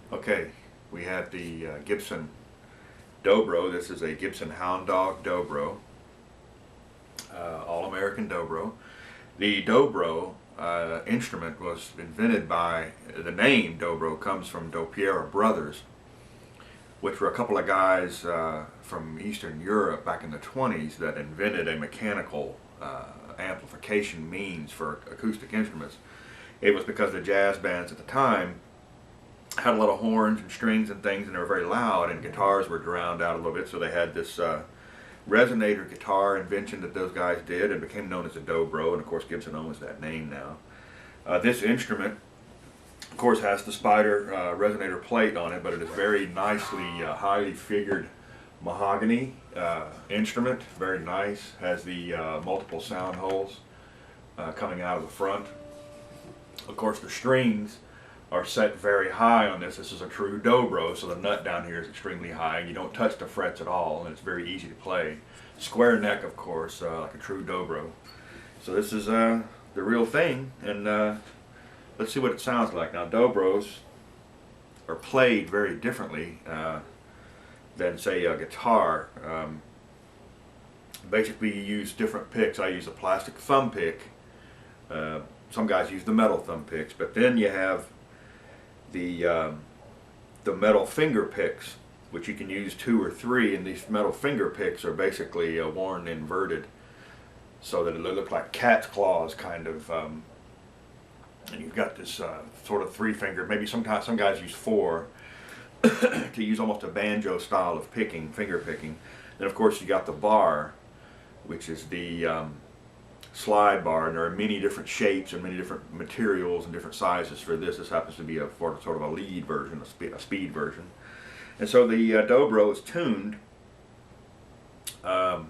Okay, we have the Gibson Dobro. This is a Gibson Hound Dog Dobro, all-American Dobro. The Dobro instrument was invented by, the name Dobro comes from Dopiero brothers, which were a couple of guys from Eastern Europe back in the 20s that invented a mechanical amplification means for acoustic instruments. It was because the jazz bands at the time had a lot of horns and strings and things, and they were very loud, and guitars were drowned out a little bit, so they had this resonator guitar invention that those guys did and became known as a Dobro, and of course Gibson owns that name now. This instrument, of course, has the spider resonator plate on it, but it is very nicely, highly figured mahogany instrument, very nice, has the multiple sound holes coming out of the front. Of course, the strings are set very high on this. This is a true Dobro, so the nut down here is extremely high. You don't touch the frets at all, and it's very easy to play. Square neck, of course, like a true Dobro. So this is the real thing, and let's see what it sounds like. Now, Dobros are played very differently than, say, a guitar. Basically, you use different picks. I use a plastic thumb pick. Some guys use the metal thumb picks, but then you have the metal finger picks, which you can use 2 or 3, and these metal finger picks are basically worn inverted so that it look like cat's claws, kind of, and you've got this sort of 3-finger, maybe sometimes some guys use 4 to use almost a banjo style of picking, finger picking. Then of course you got the bar, which is the slide bar, and there are many different shapes and many different materials and different sizes for this. This happens to be a sort of a lead version, a speed version. And so the Dobro is tuned a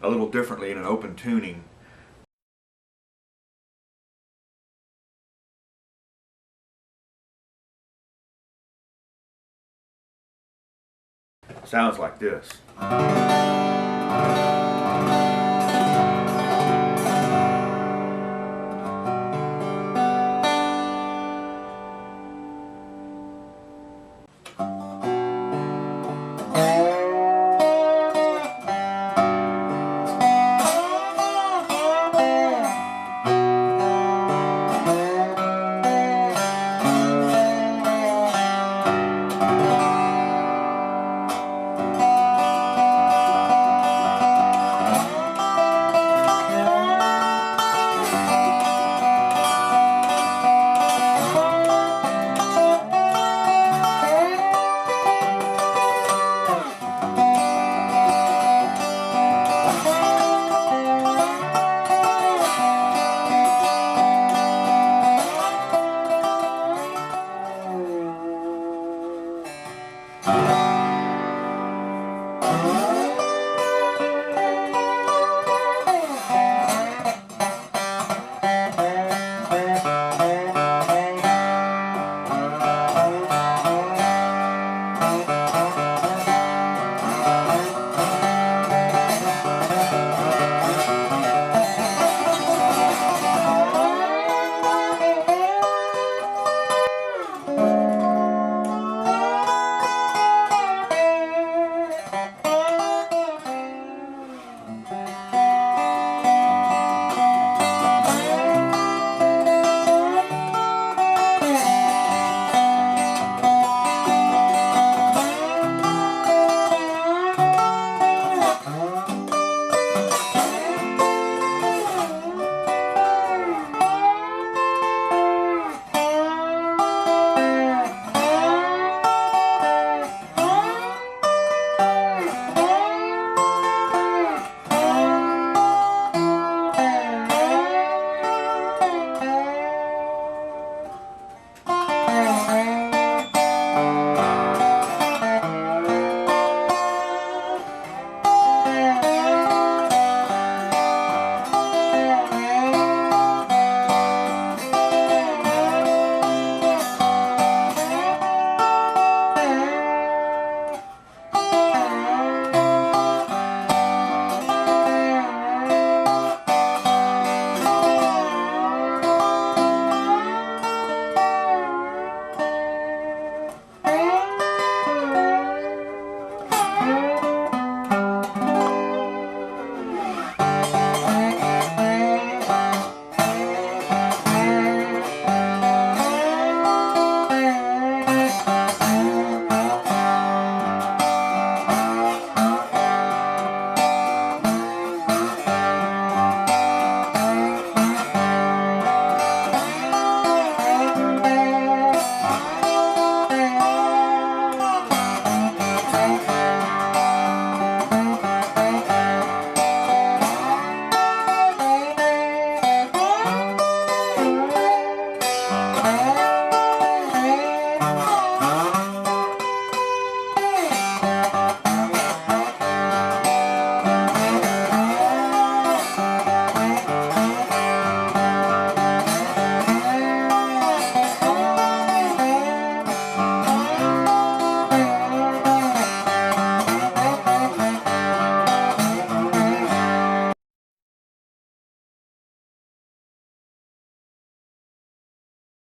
little differently in an open tuning. Sounds like this.